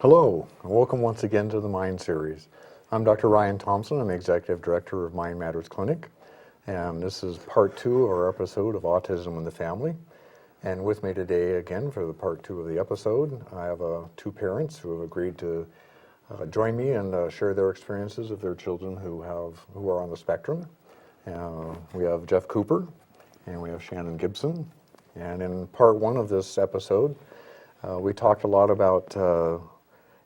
Hello, and welcome once again to the Mind Series. I'm Dr. Ryan Thompson. I'm Executive Director of Mind Matters Clinic, and this is part 2 of our episode of Autism in the Family. And with me today again for the part 2 of the episode, I have 2 parents who have agreed to join me and share their experiences of their children who are on the spectrum. We have Geoff Cooper and we have Shannon Gibson. And in part 1 of this episode, we talked a lot about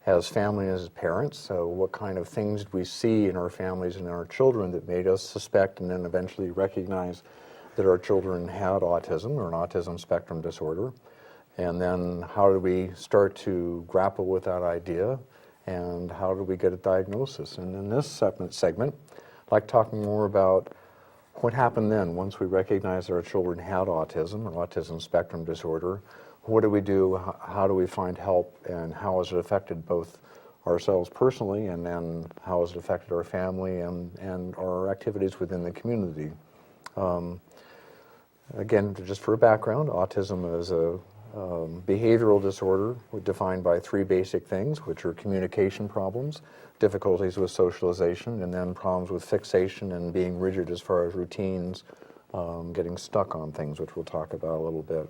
as family, as parents, so what kind of things we see in our families and in our children that made us suspect and then eventually recognize that our children had autism or an autism spectrum disorder. And then how do we start to grapple with that idea and how do we get a diagnosis? And in this segment, I'd like talking more about what happened then once we recognized that our children had autism or autism spectrum disorder. What do we do? How do we find help? And how has it affected both ourselves personally and then how has it affected our family and our activities within the community? Again, just for a background, autism is a behavioral disorder defined by 3 basic things, which are communication problems, difficulties with socialization, and then problems with fixation and being rigid as far as routines, getting stuck on things, which we'll talk about a little bit.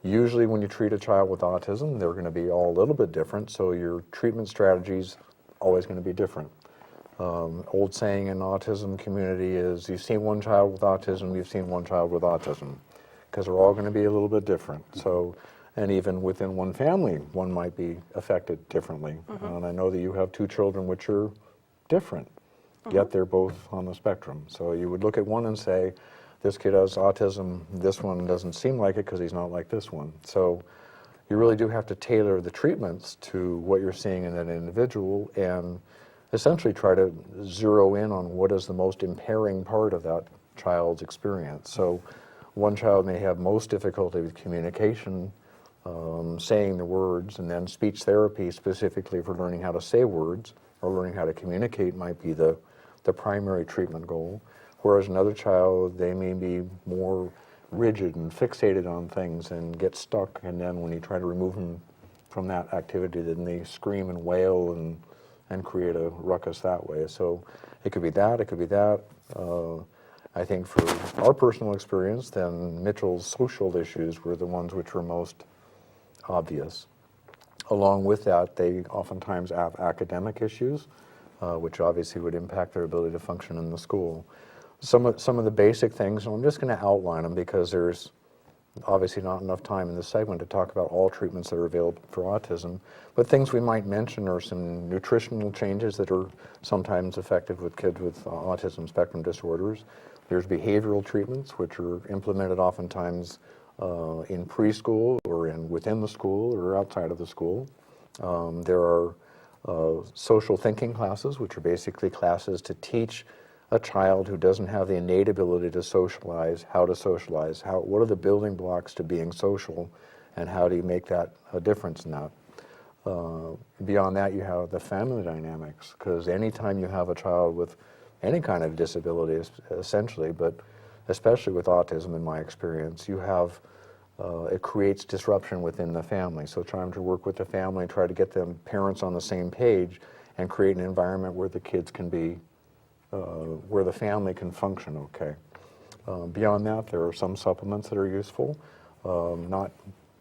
Usually when you treat a child with autism, they're going to be all a little bit different, so your treatment strategy's always going to be different. Old saying in autism community is, you've seen one child with autism, you've seen one child with autism, because they're all going to be a little bit different. So, and even within one family, one might be affected differently. And I know that you have 2 children which are different, yet they're both on the spectrum. So you would look at one and say, this kid has autism, this one doesn't seem like it because he's not like this one. So you really do have to tailor the treatments to what you're seeing in that individual and essentially try to zero in on what is the most impairing part of that child's experience. So one child may have most difficulty with communication, saying the words, and then speech therapy specifically for learning how to say words or learning how to communicate might be the primary treatment goal. Whereas another child, they may be more rigid and fixated on things and get stuck, and then when you try to remove them from that activity, then they scream and wail and create a ruckus that way. So it could be that, it could be that. I think for our personal experience, then Mitchell's social issues were the ones which were most obvious. Along with that, they oftentimes have academic issues, which obviously would impact their ability to function in the school. Some of the basic things, and I'm just going to outline them because there's obviously not enough time in this segment to talk about all treatments that are available for autism, but things we might mention are some nutritional changes that are sometimes effective with kids with autism spectrum disorders. There's behavioral treatments, which are implemented oftentimes in preschool or within the school or outside of the school. There are social thinking classes, which are basically classes to teach a child who doesn't have the innate ability to socialize, how to socialize, what are the building blocks to being social, and how do you make that a difference in that. Beyond that, you have the family dynamics, because anytime you have a child with any kind of disability, essentially, but especially with autism in my experience, you have, it creates disruption within the family. So trying to work with the family, try to get them parents on the same page and create an environment where the kids can be, where the family can function okay. Beyond that, there are some supplements that are useful, not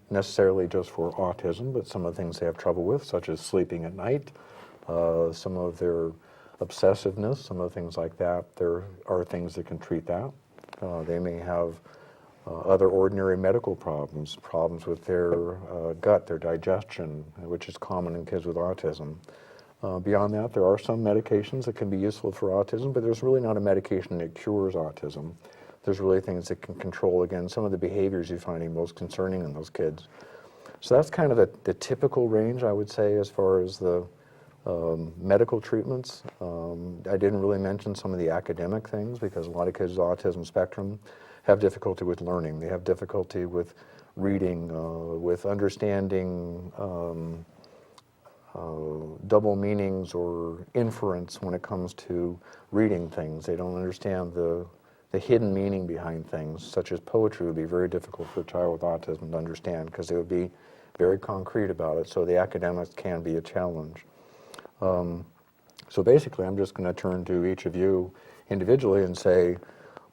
necessarily just for autism, but some of the things they have trouble with, such as sleeping at night, some of their obsessiveness, some of the things like that. There are things that can treat that. They may have other ordinary medical problems, problems with their gut, their digestion, which is common in kids with autism. Beyond that, there are some medications that can be useful for autism, but there's really not a medication that cures autism. There's really things that can control, again, some of the behaviors you're finding most concerning in those kids. So that's kind of the typical range, I would say, as far as the medical treatments. I didn't really mention some of the academic things because a lot of kids with autism spectrum have difficulty with learning. They have difficulty with reading, with understanding double meanings or inference when it comes to reading things. They don't understand the hidden meaning behind things, such as poetry would be very difficult for a child with autism to understand because they would be very concrete about it, so the academics can be a challenge. So basically, I'm just going to turn to each of you individually and say,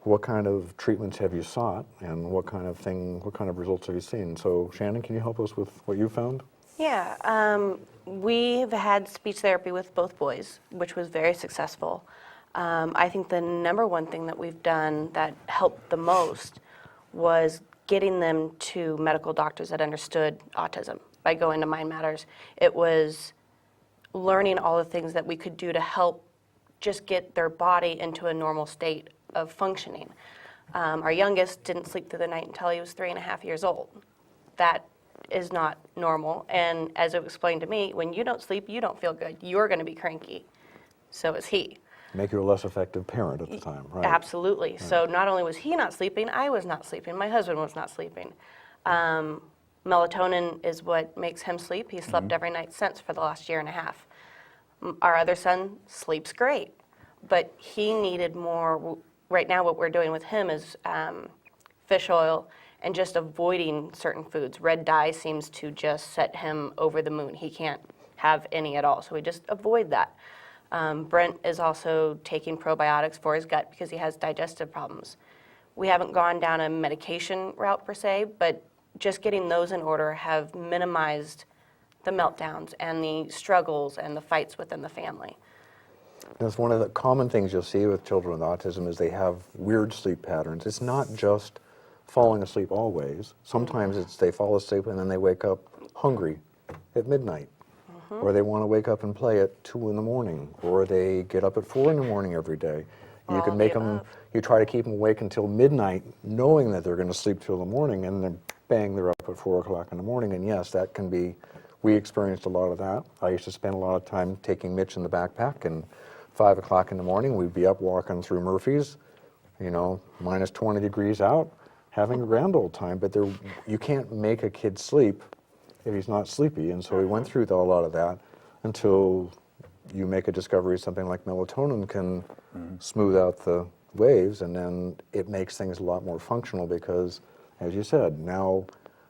what kind of treatments have you sought, and what kind of results have you seen? So, Shannon, can you help us with what you found? Yeah, we've had speech therapy with both boys, which was very successful. I think the number one thing that we've done that helped the most was getting them to medical doctors that understood autism by going to Mind Matters. It was learning all the things that we could do to help just get their body into a normal state of functioning. Our youngest didn't sleep through the night until he was 3.5 years old. That is not normal, and as it was explained to me, when you don't sleep, you don't feel good. You're going to be cranky. So is he. Make you a less effective parent at the time, right? Absolutely. Right. So not only was he not sleeping, I was not sleeping. My husband was not sleeping. Melatonin is what makes him sleep. He slept every night since for the last 1.5 years. Our other son sleeps great, but he needed more. Right now what we're doing with him is fish oil and just avoiding certain foods. Red dye seems to just set him over the moon. He can't have any at all, so we just avoid that. Brent is also taking probiotics for his gut because he has digestive problems. We haven't gone down a medication route per se, but just getting those in order have minimized the meltdowns and the struggles and the fights within the family. That's one of the common things you'll see with children with autism is they have weird sleep patterns. It's not just falling asleep always. Sometimes it's they fall asleep and then they wake up hungry at midnight. Or they want to wake up and play at 2 in the morning, or they get up at 4 in the morning every day. You can make them, you try to keep them awake until midnight, knowing that they're going to sleep till the morning, and then bang, they're up at 4 o'clock in the morning. And yes, that can be, we experienced a lot of that. I used to spend a lot of time taking Mitch in the backpack, and 5 o'clock in the morning, we'd be up walking through Murphy's, you know, minus 20 degrees out, having a grand old time. But there, you can't make a kid sleep if he's not sleepy, and so we went through a lot of that until you make a discovery something like melatonin can smooth out the waves, and then it makes things a lot more functional because, as you said, now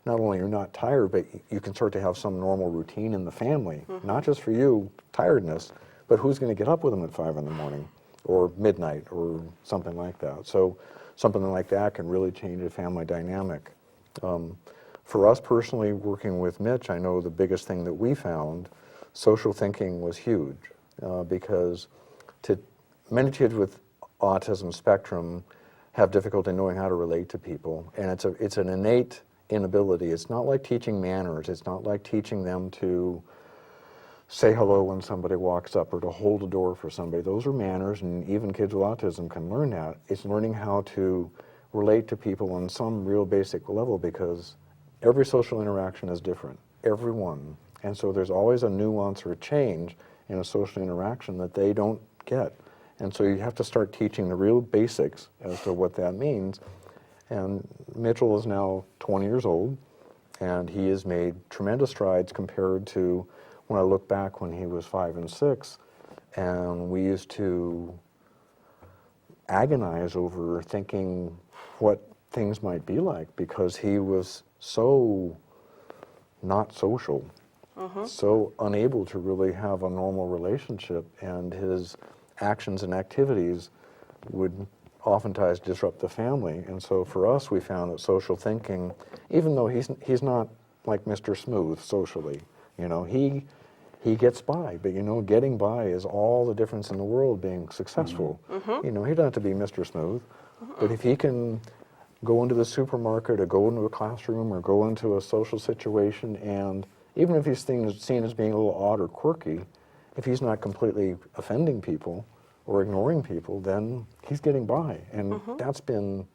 not only you're not tired, but you can start to have some normal routine in the family, not just for you, tiredness, but who's going to get up with them at 5 in the morning or midnight or something like that. So something like that can really change the family dynamic. For us personally, working with Mitch, I know the biggest thing that we found, social thinking was huge because many kids with autism spectrum have difficulty knowing how to relate to people, and it's an innate inability. It's not like teaching manners. It's not like teaching them to say hello when somebody walks up or to hold a door for somebody. Those are manners, and even kids with autism can learn that. It's learning how to relate to people on some real basic level because every social interaction is different, every one. And so there's always a nuance or a change in a social interaction that they don't get. And so you have to start teaching the real basics as to what that means. And Mitchell is now 20 years old, and he has made tremendous strides compared to when I look back when he was 5 and 6, and we used to agonize over thinking what things might be like because he was so not social, so unable to really have a normal relationship, and his actions and activities would oftentimes disrupt the family. And so for us, we found that social thinking, even though he's not like Mr. Smooth socially, you know, he gets by, but you know, getting by is all the difference in the world being successful. You know, he doesn't have to be Mr. Smooth, but if he can go into the supermarket or go into a classroom or go into a social situation, and even if he's seen as being a little odd or quirky, if he's not completely offending people or ignoring people, then he's getting by, and that's been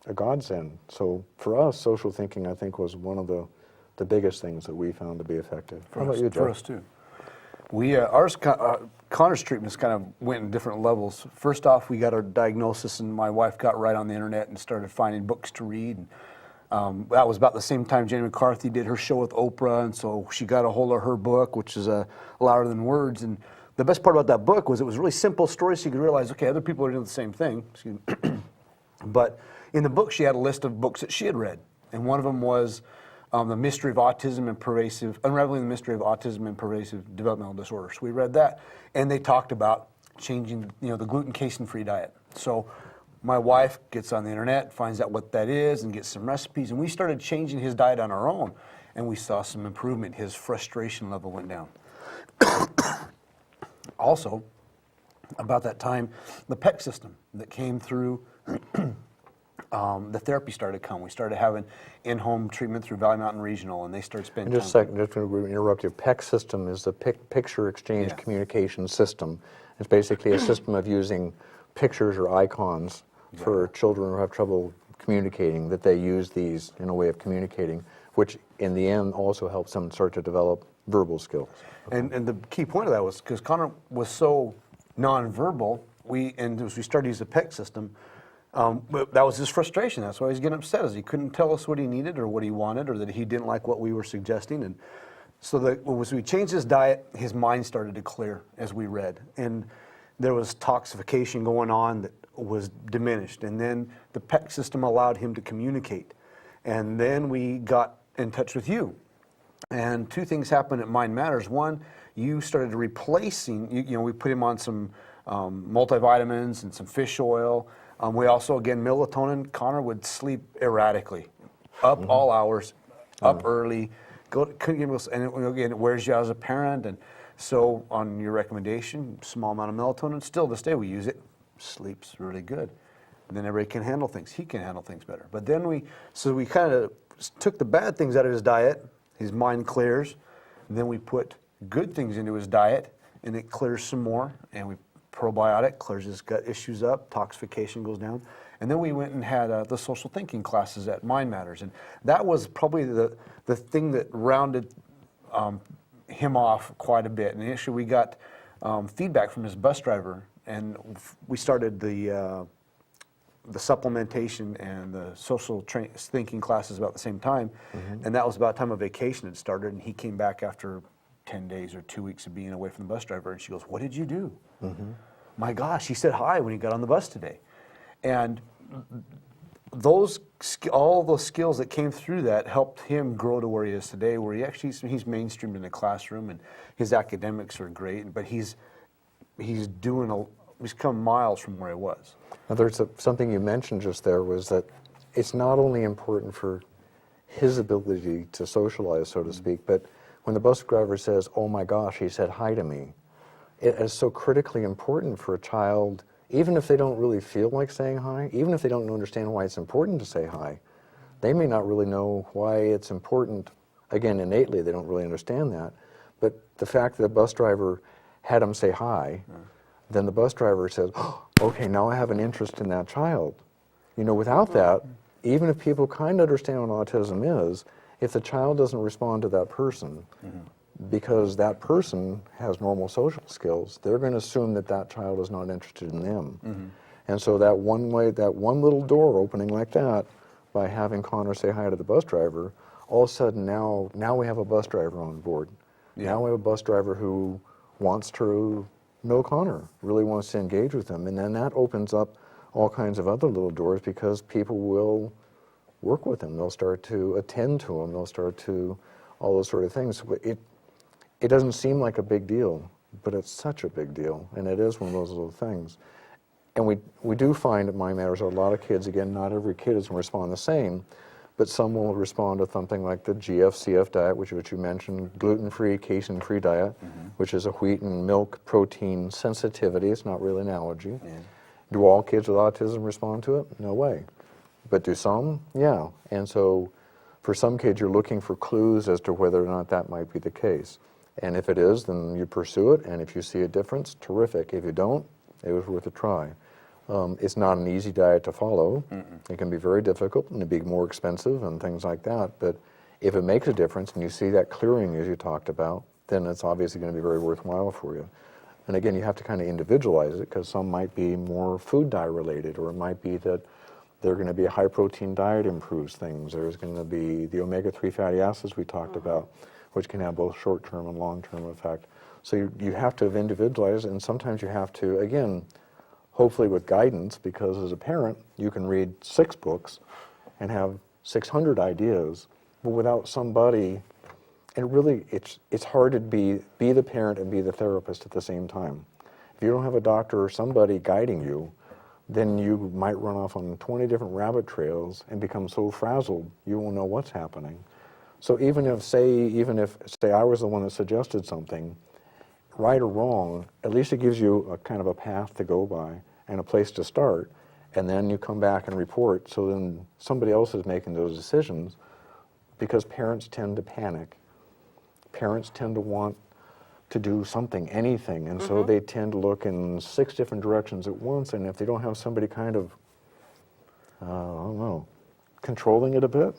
a godsend. So for us, social thinking, I think, was one of the biggest things that we found to be effective. How about you, Geoff? For us too. Connor's treatments kind of went in different levels. First off, we got our diagnosis, and my wife got right on the internet and started finding books to read. And, that was about the same time Jenny McCarthy did her show with Oprah, and so she got a hold of her book, which is Louder Than Words. And the best part about that book was it was really simple stories, so you could realize, okay, other people are doing the same thing. But in the book, she had a list of books that she had read, and one of them was The Mystery of Autism and Unraveling the Mystery of Autism and Pervasive Developmental Disorders. So we read that, and they talked about changing, you know, the gluten casein-free diet. So my wife gets on the internet, finds out what that is, and gets some recipes, and we started changing his diet on our own, and we saw some improvement. His frustration level went down. Also, about that time, the PEC system that came through, the therapy started to come. We started having in-home treatment through Valley Mountain Regional, and they started spending And just a second, just to interrupt you, PEC system is the Picture Exchange Communication System. It's basically a system of using pictures or icons for children who have trouble communicating, that they use these in a way of communicating, which in the end also helps them start to develop verbal skills. And the key point of that was because Connor was so nonverbal, as we started to use the PEC system, that was his frustration. That's why he was getting upset, is he couldn't tell us what he needed or what he wanted, or that he didn't like what we were suggesting. And so as we changed his diet, his mind started to clear as we read. And there was toxification going on that was diminished. And then the PEC system allowed him to communicate. And then we got in touch with you. And two things happened at Mind Matters. One, you started replacing, you know, we put him on some multivitamins and some fish oil. We also, again, melatonin. Connor would sleep erratically, up all hours, up early, couldn't get, and again, it wears you out as a parent. And so on your recommendation, small amount of melatonin, still to this day we use it, sleeps really good. And then everybody can handle things. He can handle things better. But then we kind of took the bad things out of his diet, his mind clears, and then we put good things into his diet, and it clears some more, and we probiotic, clears his gut issues up, toxification goes down. And then we went and had the social thinking classes at Mind Matters. And that was probably the thing that rounded him off quite a bit. And actually we got feedback from his bus driver, and we started the supplementation and the social thinking classes about the same time. And that was about the time of vacation had started, and he came back after 10 days or 2 weeks of being away from the bus driver, and she goes, "What did you do?" My gosh, he said hi when he got on the bus today. And all those skills that came through that helped him grow to where he is today, where he's mainstreamed in the classroom, and his academics are great, but he's come miles from where he was. Now, there's something you mentioned just there, was that it's not only important for his ability to socialize, so to speak, but when the bus driver says, "Oh my gosh, he said hi to me," it is so critically important for a child, even if they don't really feel like saying hi, even if they don't understand why it's important to say hi. They may not really know why it's important. Again, innately, they don't really understand that. But the fact that the bus driver had him say hi, then the bus driver says, "Oh, okay, now I have an interest in that child." You know, without that, even if people kind of understand what autism is, if the child doesn't respond to that person, because that person has normal social skills, they're going to assume that that child is not interested in them. And so that one little door opening like that, by having Connor say hi to the bus driver, all of a sudden now we have a bus driver on board. Now we have a bus driver who wants to know Connor, really wants to engage with him. And then that opens up all kinds of other little doors, because people will work with him. They'll start to attend to him. They'll start to all those sort of things. It doesn't seem like a big deal, but it's such a big deal, and it is one of those little things. And we do find at My Matters a lot of kids, again, not every kid is going to respond the same, but some will respond to something like the Geoff CF diet, which you mentioned, gluten-free, casein-free diet, which is a wheat and milk protein sensitivity. It's not really an allergy. Yeah. Do all kids with autism respond to it? No way. But do some? Yeah. And so for some kids, you're looking for clues as to whether or not that might be the case. And if it is, then you pursue it. And if you see a difference, terrific. If you don't, it was worth a try. It's not an easy diet to follow. It can be very difficult and it'd be more expensive and things like that. But if it makes a difference and you see that clearing as you talked about, then it's obviously going to be very worthwhile for you. And again, you have to kind of individualize it because some might be more food dye related, or it might be that they're going to be a high protein diet improves things. There's going to be the omega-3 fatty acids we talked about, which can have both short-term and long-term effect. So you have to individualize, and sometimes you have to, again, hopefully with guidance, because as a parent, you can read 6 books and have 600 ideas, but without somebody, and really it's hard to be the parent and be the therapist at the same time. If you don't have a doctor or somebody guiding you, then you might run off on 20 different rabbit trails and become so frazzled you won't know what's happening. So even if, say I was the one that suggested something, right or wrong, at least it gives you a kind of a path to go by and a place to start, and then you come back and report, so then somebody else is making those decisions, because parents tend to panic. Parents tend to want to do something, anything, and so they tend to look in 6 different directions at once, and if they don't have somebody kind of, I don't know, controlling it a bit,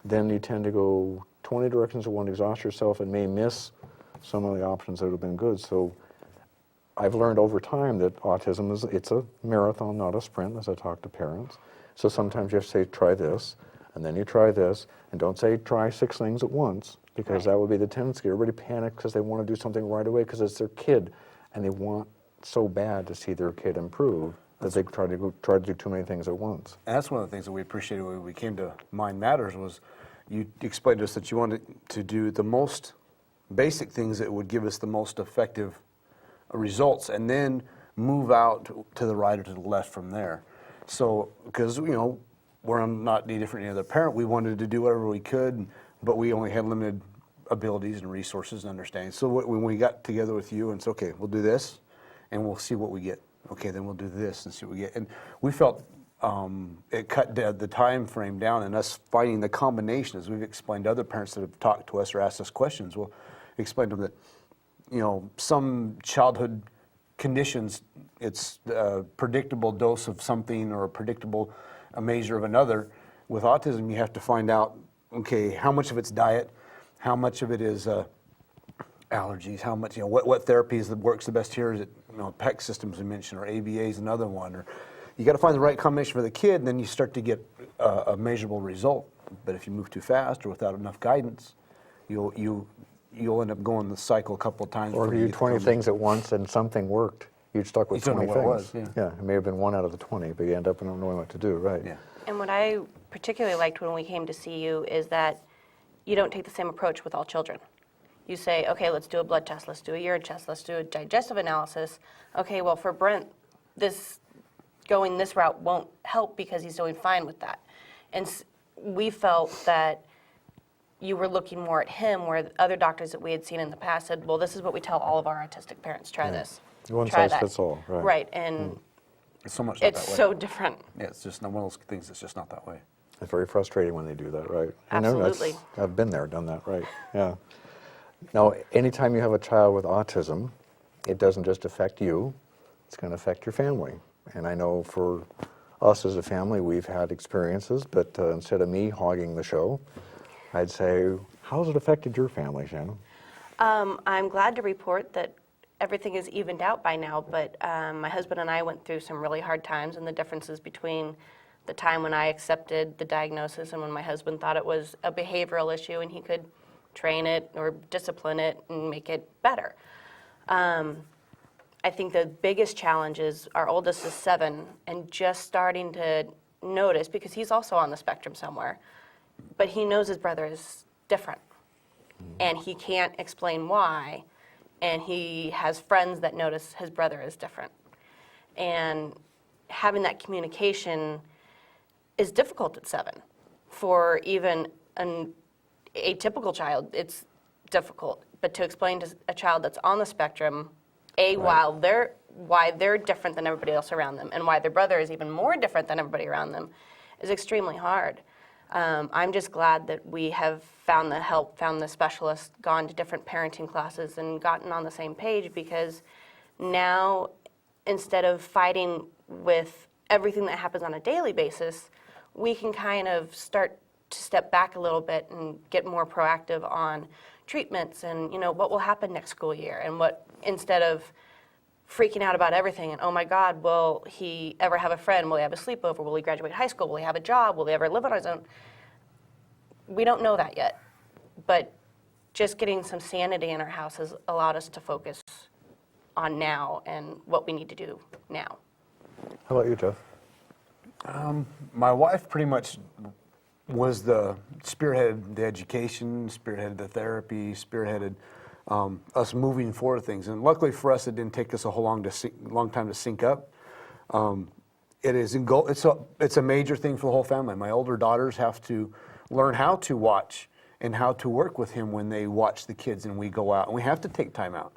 then you tend to go 20 directions at once, exhaust yourself, and may miss some of the options that would have been good. So I've learned over time that autism it's a marathon, not a sprint, as I talk to parents. So sometimes you have to say, try this, and then you try this, and don't say try 6 things at once, because that would be the tendency. Everybody panics because they want to do something right away because it's their kid, and they want so bad to see their kid improve that they try to do too many things at once. And that's one of the things that we appreciated when we came to Mind Matters was you explained to us that you wanted to do the most basic things that would give us the most effective results, and then move out to the right or to the left from there. So, because, we're not any different than any other parent, we wanted to do whatever we could, but we only had limited abilities and resources and understanding. So when we got together with you and said, okay, we'll do this, and we'll see what we get. Okay, then we'll do this and see what we get. And we felt it cut the time frame down, and us finding the combination, as we've explained to other parents that have talked to us or asked us questions, we'll explain to them that some childhood conditions, it's a predictable dose of something or a predictable measure of another. With autism, you have to find out, okay, how much of it's diet, how much of it is allergies, how much, what therapies that works the best here. Is it, PEC systems we mentioned, or ABA is another one. Or you got to find the right combination for the kid, and then you start to get a measurable result. But if you move too fast or without enough guidance, you'll end up going the cycle a couple of times. Or you do 20 things at once and something worked. You'd stuck with 20 things. It was, yeah, it may have been 1 out of the 20, but you end up not knowing what to do, right? Yeah. And what I particularly liked when we came to see you is that you don't take the same approach with all children. You say, okay, let's do a blood test, let's do a urine test, let's do a digestive analysis. Okay, well, for Brent, going this route won't help because he's doing fine with that. And we felt that you were looking more at him, where the other doctors that we had seen in the past said, well, this is what we tell all of our autistic parents, try this. One try size that. fits all, right. Right, and It's so much not it's that way. so different. Yeah, it's just one of those things that's just not that way. It's very frustrating when they do that, right? Absolutely. I've been there, done that, right, yeah. Now, anytime you have a child with autism, it doesn't just affect you, it's going to affect your family. And I know for us as a family, we've had experiences, but instead of me hogging the show, I'd say, how's it affected your family, Shannon? I'm glad to report that everything is evened out by now, but my husband and I went through some really hard times, and the differences between the time when I accepted the diagnosis and when my husband thought it was a behavioral issue and he could train it or discipline it and make it better. I think the biggest challenge is our oldest is 7 and just starting to notice, because he's also on the spectrum somewhere, but he knows his brother is different and he can't explain why, and he has friends that notice his brother is different. And having that communication is difficult at 7. For even an atypical child, it's difficult. But to explain to a child that's on the spectrum, why they're different than everybody else around them, and why their brother is even more different than everybody around them, is extremely hard. I'm just glad that we have found the help, found the specialist, gone to different parenting classes, and gotten on the same page, because now, instead of fighting with everything that happens on a daily basis, we can kind of start to step back a little bit and get more proactive on treatments and, what will happen next school year, and what, instead of freaking out about everything and, oh my God, will he ever have a friend? Will he have a sleepover? Will he graduate high school? Will he have a job? Will he ever live on his own? We don't know that yet, but just getting some sanity in our house has allowed us to focus on now and what we need to do now. How about you, Geoff? My wife pretty much was spearheaded the education, spearheaded the therapy, spearheaded us moving forward things. And luckily for us, it didn't take us a whole long time to sync up. It's a major thing for the whole family. My older daughters have to learn how to watch and how to work with him when they watch the kids and we go out. And we have to take time out,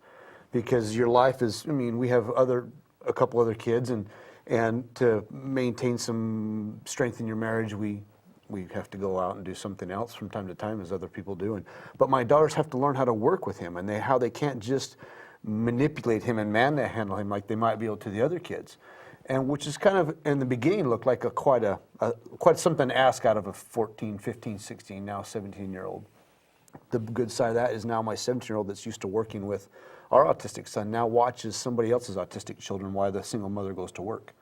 because your life is, we have a couple other kids, and to maintain some strength in your marriage, we have to go out and do something else from time to time, as other people do. But my daughters have to learn how to work with him, and how they can't just manipulate him and manhandle him like they might be able to the other kids. And which is kind of, in the beginning, looked like quite something to ask out of a 14, 15, 16, now 17-year-old. The good side of that is now my 17-year-old that's used to working with our autistic son now watches somebody else's autistic children while the single mother goes to work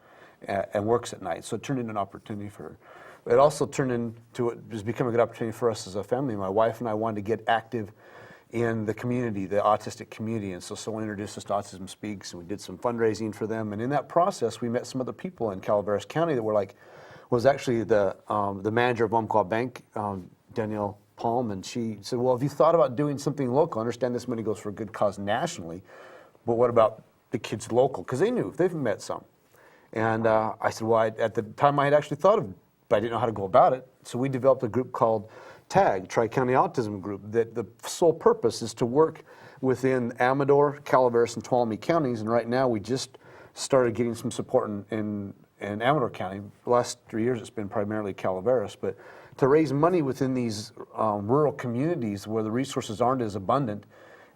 and works at night. So it turned into an opportunity for her. It also turned into, it was becoming a good opportunity for us as a family. My wife and I wanted to get active in the community, the autistic community, and so someone introduced us to Autism Speaks, and we did some fundraising for them. And in that process, we met some other people in Calaveras County that was actually the manager of Umpqua Bank, Danielle Palm, and she said, well, have you thought about doing something local? I understand this money goes for a good cause nationally, but what about the kids local? Because they've met some. And I said, well, at the time I had actually thought of it, but I didn't know how to go about it. So we developed a group called TAG, Tri-County Autism Group, that the sole purpose is to work within Amador, Calaveras, and Tuolumne counties. And right now we just started getting some support in Amador County. The last 3 years it's been primarily Calaveras, but to raise money within these rural communities where the resources aren't as abundant,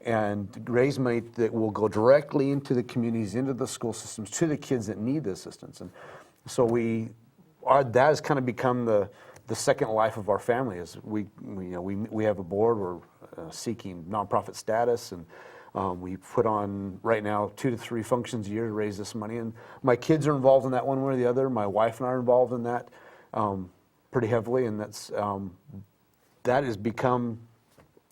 and raise money that will go directly into the communities, into the school systems, to the kids that need the assistance. And so that has kind of become the second life of our family. Is we have a board. We're seeking nonprofit status, and we put on right now 2 to 3 functions a year to raise this money. And my kids are involved in that one way or the other. My wife and I are involved in that pretty heavily, and that has become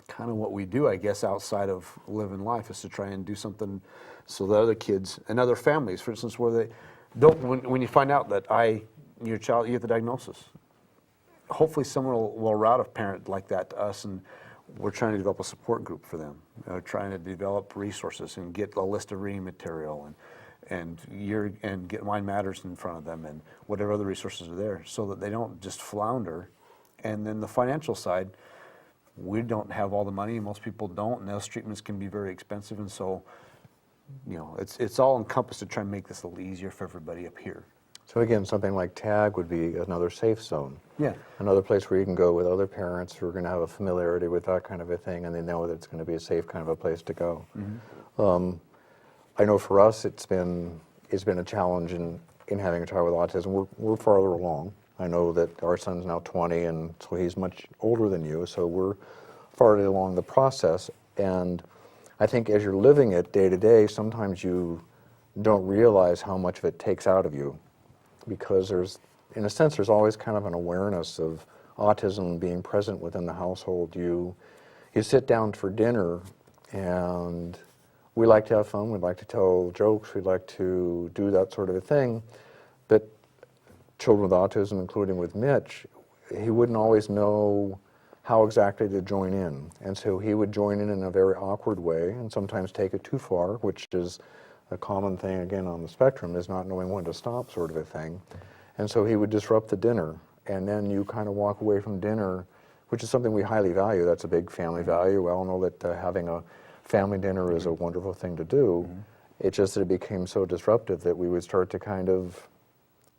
kind of what we do, I guess, outside of living life, is to try and do something so that other kids and other families, for instance, where they don't, when you find out that your child, you get the diagnosis, hopefully someone will route a parent like that to us, and we're trying to develop a support group for them, trying to develop resources and get a list of reading material and get Mind Matters in front of them and whatever other resources are there, so that they don't just flounder. And then the financial side, we don't have all the money, most people don't, and those treatments can be very expensive, and so it's all encompassed to try and make this a little easier for everybody up here. So again, something like TAG would be another safe zone. Yeah. Another place where you can go with other parents who are going to have a familiarity with that kind of a thing, and they know that it's going to be a safe kind of a place to go. Mm-hmm. I know for us it's been a challenge in having a child with autism. We're farther along. I know that our son's now 20, and so he's much older than you, so we're farther along the process. And I think as you're living it day to day, sometimes you don't realize how much of it takes out of you, because in a sense, there's always kind of an awareness of autism being present within the household. You sit down for dinner, and we like to have fun, we like to tell jokes, we like to do that sort of a thing, but children with autism, including with Mitch, he wouldn't always know how exactly to join in. And so he would join in a very awkward way, and sometimes take it too far, which is A common thing, again, on the spectrum is not knowing when to stop, sort of a thing. And so he would disrupt the dinner, and then you kind of walk away from dinner, which is something we highly value. That's a big family value. We all know that having a family dinner is a wonderful thing to do. It's just that it became so disruptive that we would start to kind of,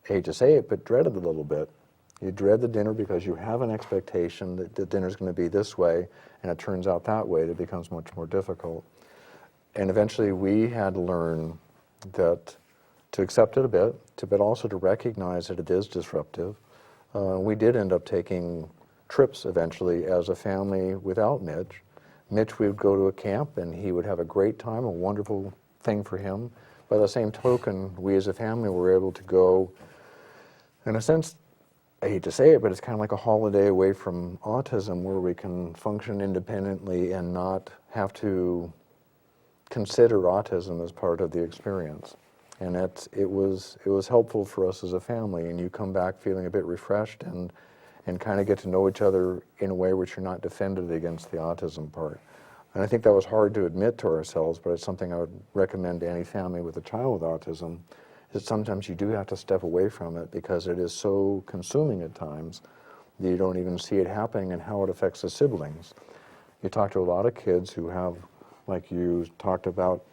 I hate to say it, but dread it a little bit. You dread the dinner because you have an expectation that the dinner's going to be this way, and it turns out that way. It becomes much more difficult. And eventually we had to learn that to accept it a bit, but also to recognize that it is disruptive. We did end up taking trips eventually as a family without Mitch. Mitch, we would go to a camp and he would have a great time, a wonderful thing for him. By the same token, we as a family were able to go, in a sense, I hate to say it, but it's kind of like a holiday away from autism where we can function independently and not have to consider autism as part of the experience. And it was helpful for us as a family, and you come back feeling a bit refreshed and kind of get to know each other in a way which you're not defended against the autism part. And I think that was hard to admit to ourselves, but it's something I would recommend to any family with a child with autism, is sometimes you do have to step away from it because it is so consuming at times that you don't even see it happening and how it affects the siblings. You talk to a lot of kids who have, like you talked about,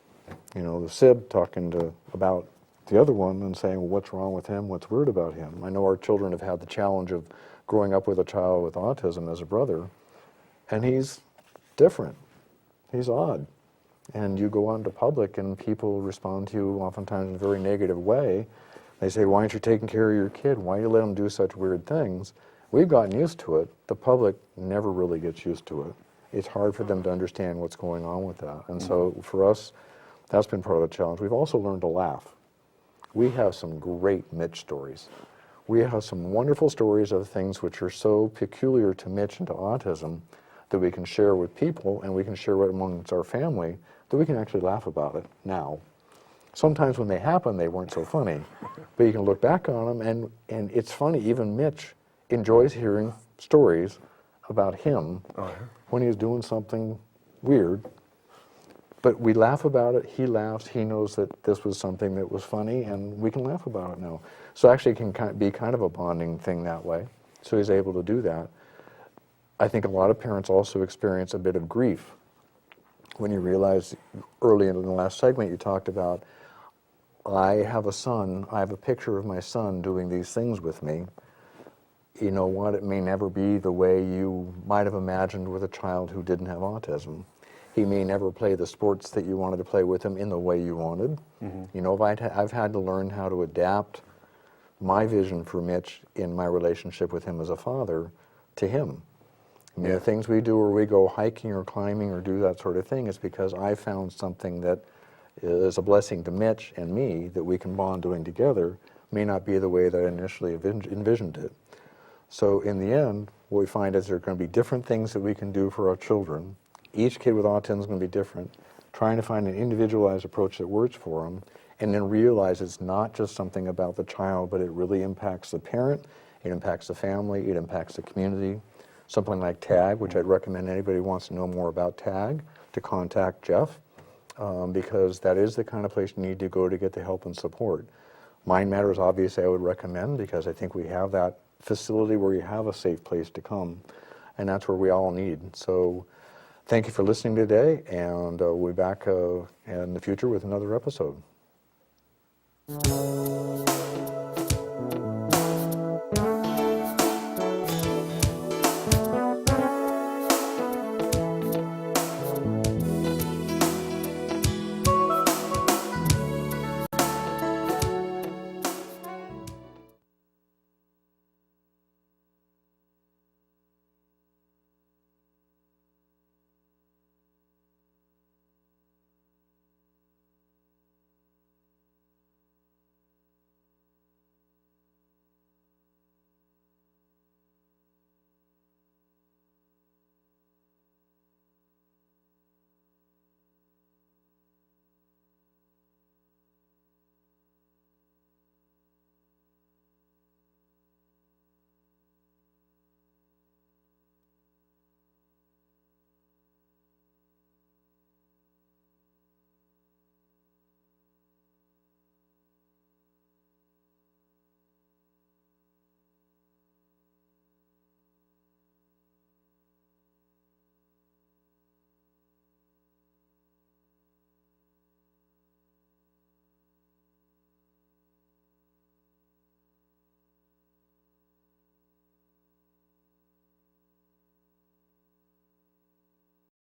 the sib talking about the other one and saying, well, what's wrong with him? What's weird about him? I know our children have had the challenge of growing up with a child with autism as a brother, and he's different. He's odd. And you go out into public and people respond to you oftentimes in a very negative way. They say, why aren't you taking care of your kid? Why do you let him do such weird things? We've gotten used to it. The public never really gets used to it. It's hard for them to understand what's going on with that. And so for us, that's been part of the challenge. We've also learned to laugh. We have some great Mitch stories. We have some wonderful stories of things which are so peculiar to Mitch and to autism that we can share with people and we can share it amongst our family that we can actually laugh about it now. Sometimes when they happen, they weren't so funny, but you can look back on them and it's funny, even Mitch enjoys hearing stories about him when he's doing something weird. But we laugh about it, he laughs, he knows that this was something that was funny, and we can laugh about it now. So actually it can be kind of a bonding thing that way. So he's able to do that. I think a lot of parents also experience a bit of grief when you realize, early in the last segment you talked about, I have a son, I have a picture of my son doing these things with me. You know what, it may never be the way you might have imagined with a child who didn't have autism. He may never play the sports that you wanted to play with him in the way you wanted. You know, I've had to learn how to adapt my vision for Mitch in my relationship with him as a father to him. I mean, the things we do where we go hiking or climbing or do that sort of thing is because I found something that is a blessing to Mitch and me that we can bond doing together may not be the way that I initially envisioned it. So in the end, what we find is there are going to be different things that we can do for our children. Each kid with autism is going to be different, trying to find an individualized approach that works for them, and then realize it's not just something about the child, but it really impacts the parent, it impacts the family, it impacts the community. Something like TAG, which I'd recommend anybody who wants to know more about TAG to contact Geoff, because that is the kind of place you need to go to get the help and support. Mind Matters, obviously, I would recommend because I think we have that facility where you have a safe place to come, and that's where we all need. So thank you for listening today, and we'll be back in the future with another episode.